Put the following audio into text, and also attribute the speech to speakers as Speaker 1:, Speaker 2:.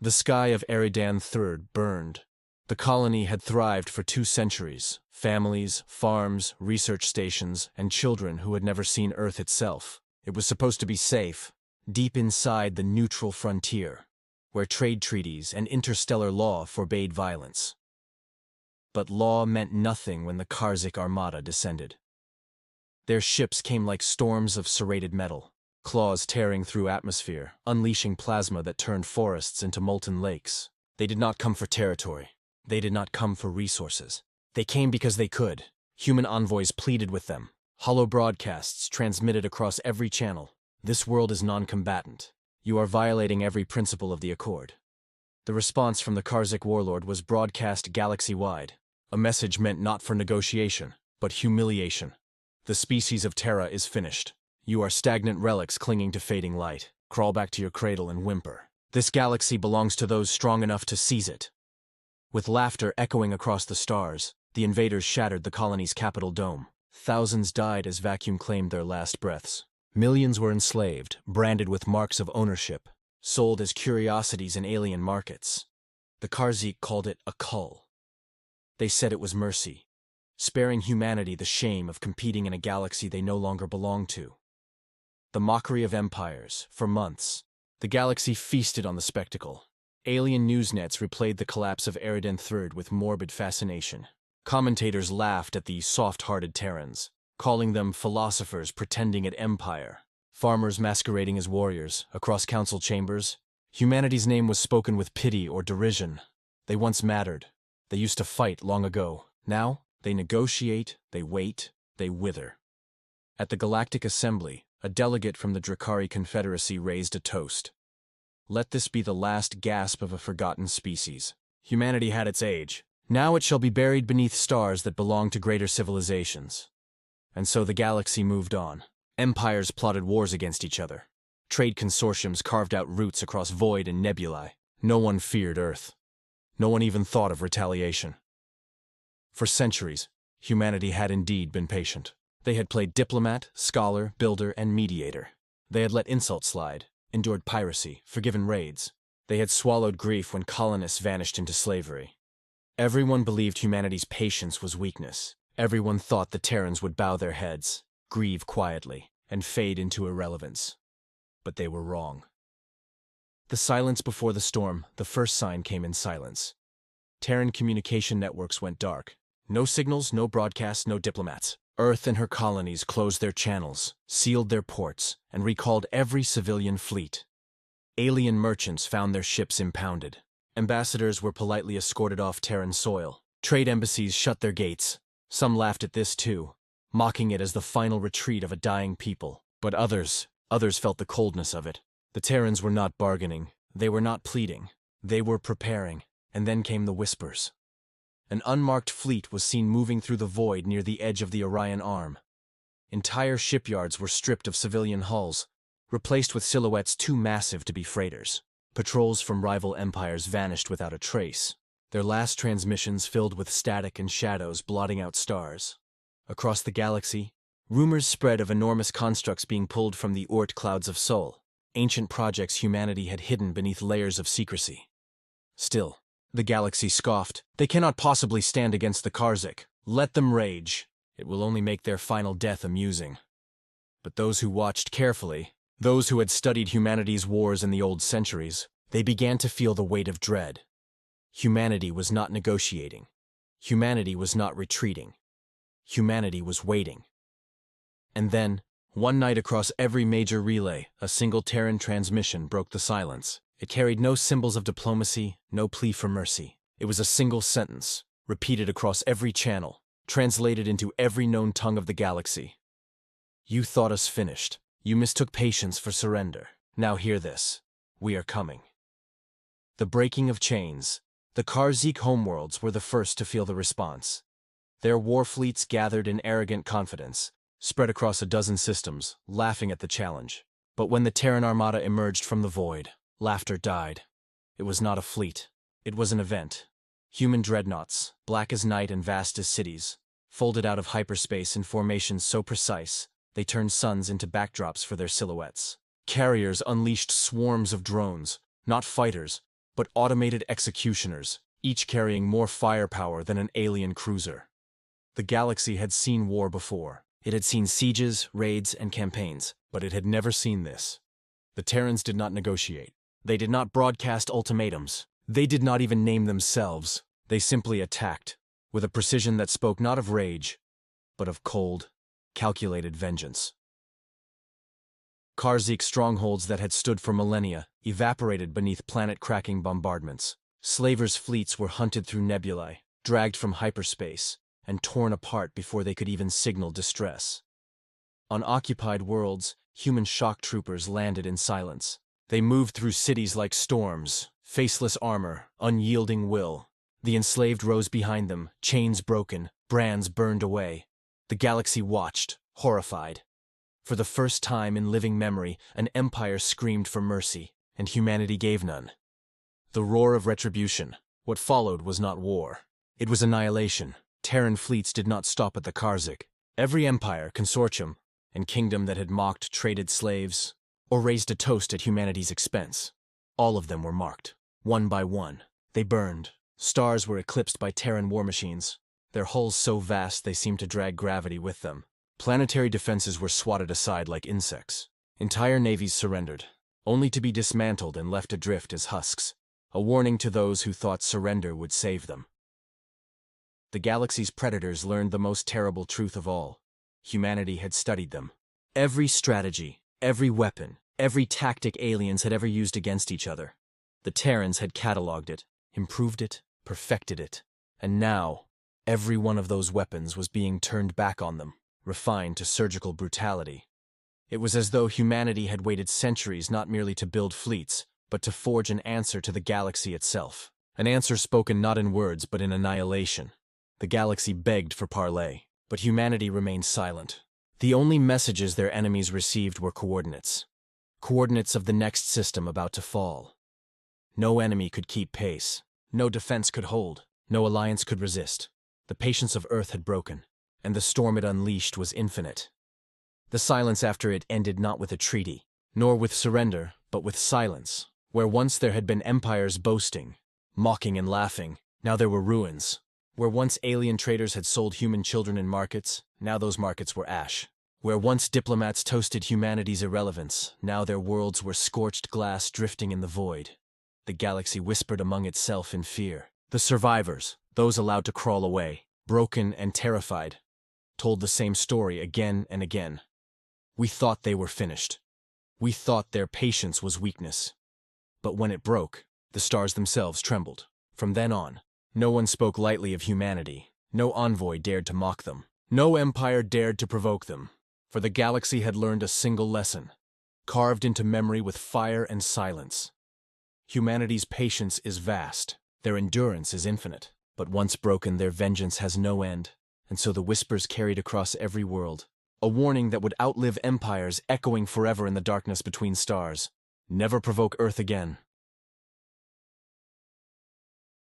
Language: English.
Speaker 1: The sky of Eridan III burned. The colony had thrived for 2 centuries. Families, farms, research stations, and children who had never seen Earth itself. It was supposed to be safe, deep inside the neutral frontier, where trade treaties and interstellar law forbade violence. But law meant nothing when the Karzik Armada descended. Their ships came like storms of serrated metal, claws tearing through atmosphere, unleashing plasma that turned forests into molten lakes. They did not come for territory. They did not come for resources. They came because they could. Human envoys pleaded with them. Hollow broadcasts transmitted across every channel. This world is non-combatant. You are violating every principle of the Accord. The response from the Karzik warlord was broadcast galaxy-wide. A message meant not for negotiation, but humiliation. The species of Terra is finished. You are stagnant relics clinging to fading light. Crawl back to your cradle and whimper. This galaxy belongs to those strong enough to seize it. With laughter echoing across the stars, the invaders shattered the colony's capital dome. Thousands died as vacuum claimed their last breaths. Millions were enslaved, branded with marks of ownership, sold as curiosities in alien markets. The Karzik called it a cull. They said it was mercy, sparing humanity the shame of competing in a galaxy they no longer belonged to. The mockery of empires, for months. The galaxy feasted on the spectacle. Alien news nets replayed the collapse of Eridan III with morbid fascination. Commentators laughed at the soft-hearted Terrans, calling them philosophers pretending at empire. Farmers masquerading as warriors, across council chambers. Humanity's name was spoken with pity or derision. They once mattered. They used to fight long ago. Now, they negotiate, they wait, they wither. At the Galactic Assembly, a delegate from the Drakari Confederacy raised a toast. Let this be the last gasp of a forgotten species. Humanity had its age. Now it shall be buried beneath stars that belong to greater civilizations. And so the galaxy moved on. Empires plotted wars against each other. Trade consortiums carved out routes across void and nebulae. No one feared Earth. No one even thought of retaliation. For centuries, humanity had indeed been patient. They had played diplomat, scholar, builder, and mediator. They had let insults slide, endured piracy, forgiven raids. They had swallowed grief when colonists vanished into slavery. Everyone believed humanity's patience was weakness. Everyone thought the Terrans would bow their heads, grieve quietly, and fade into irrelevance. But they were wrong. The silence before the storm, the first sign came in silence. Terran communication networks went dark. No signals, no broadcasts, no diplomats. Earth and her colonies closed their channels, sealed their ports, and recalled every civilian fleet. Alien merchants found their ships impounded. Ambassadors were politely escorted off Terran soil. Trade embassies shut their gates. Some laughed at this too, mocking it as the final retreat of a dying people. But others felt the coldness of it. The Terrans were not bargaining. They were not pleading. They were preparing. And then came the whispers. An unmarked fleet was seen moving through the void near the edge of the Orion Arm. Entire shipyards were stripped of civilian hulls, replaced with silhouettes too massive to be freighters. Patrols from rival empires vanished without a trace, their last transmissions filled with static and shadows blotting out stars. Across the galaxy, rumors spread of enormous constructs being pulled from the Oort clouds of Sol, ancient projects humanity had hidden beneath layers of secrecy. Still, the galaxy scoffed. They cannot possibly stand against the Karzik. Let them rage. It will only make their final death amusing. But those who watched carefully, those who had studied humanity's wars in the old centuries, they began to feel the weight of dread. Humanity was not negotiating. Humanity was not retreating. Humanity was waiting. And then, one night across every major relay, a single Terran transmission broke the silence. It carried no symbols of diplomacy, no plea for mercy. It was a single sentence, repeated across every channel, translated into every known tongue of the galaxy. You thought us finished. You mistook patience for surrender. Now hear this. We are coming. The breaking of chains. The Karzik homeworlds were the first to feel the response. Their war fleets gathered in arrogant confidence, spread across a dozen systems, laughing at the challenge. But when the Terran Armada emerged from the void, laughter died. It was not a fleet. It was an event. Human dreadnoughts, black as night and vast as cities, folded out of hyperspace in formations so precise, they turned suns into backdrops for their silhouettes. Carriers unleashed swarms of drones, not fighters, but automated executioners, each carrying more firepower than an alien cruiser. The galaxy had seen war before. It had seen sieges, raids, and campaigns, but it had never seen this. The Terrans did not negotiate. They did not broadcast ultimatums. They did not even name themselves. They simply attacked, with a precision that spoke not of rage, but of cold, calculated vengeance. Karzik strongholds that had stood for millennia evaporated beneath planet-cracking bombardments. Slavers' fleets were hunted through nebulae, dragged from hyperspace, and torn apart before they could even signal distress. On occupied worlds, human shock troopers landed in silence. They moved through cities like storms, faceless armor, unyielding will. The enslaved rose behind them, chains broken, brands burned away. The galaxy watched, horrified. For the first time in living memory, an empire screamed for mercy, and humanity gave none. The roar of retribution. What followed was not war. It was annihilation. Terran fleets did not stop at the Karzik. Every empire, consortium, and kingdom that had mocked traded slaves, or raised a toast at humanity's expense, all of them were marked. One by one, they burned. Stars were eclipsed by Terran war machines, their hulls so vast they seemed to drag gravity with them. Planetary defenses were swatted aside like insects. Entire navies surrendered, only to be dismantled and left adrift as husks, a warning to those who thought surrender would save them. The galaxy's predators learned the most terrible truth of all. Humanity had studied them. Every strategy, every weapon, every tactic aliens had ever used against each other. The Terrans had catalogued it, improved it, perfected it, and now, every one of those weapons was being turned back on them, refined to surgical brutality. It was as though humanity had waited centuries not merely to build fleets, but to forge an answer to the galaxy itself. An answer spoken not in words but in annihilation. The galaxy begged for parley, but humanity remained silent. The only messages their enemies received were coordinates. Coordinates of the next system about to fall. No enemy could keep pace. No defense could hold. No alliance could resist. The patience of Earth had broken, and the storm it unleashed was infinite. The silence after it ended not with a treaty, nor with surrender, but with silence. Where once there had been empires boasting, mocking and laughing, now there were ruins. Where once alien traders had sold human children in markets, now those markets were ash. Where once diplomats toasted humanity's irrelevance, now their worlds were scorched glass drifting in the void. The galaxy whispered among itself in fear. The survivors, those allowed to crawl away, broken and terrified, told the same story again and again. We thought they were finished. We thought their patience was weakness. But when it broke, the stars themselves trembled. From then on, no one spoke lightly of humanity. No envoy dared to mock them. No empire dared to provoke them. For the galaxy had learned a single lesson, carved into memory with fire and silence. Humanity's patience is vast. Their endurance is infinite. But once broken, their vengeance has no end. And so the whispers carried across every world. A warning that would outlive empires, echoing forever in the darkness between stars. Never provoke Earth again.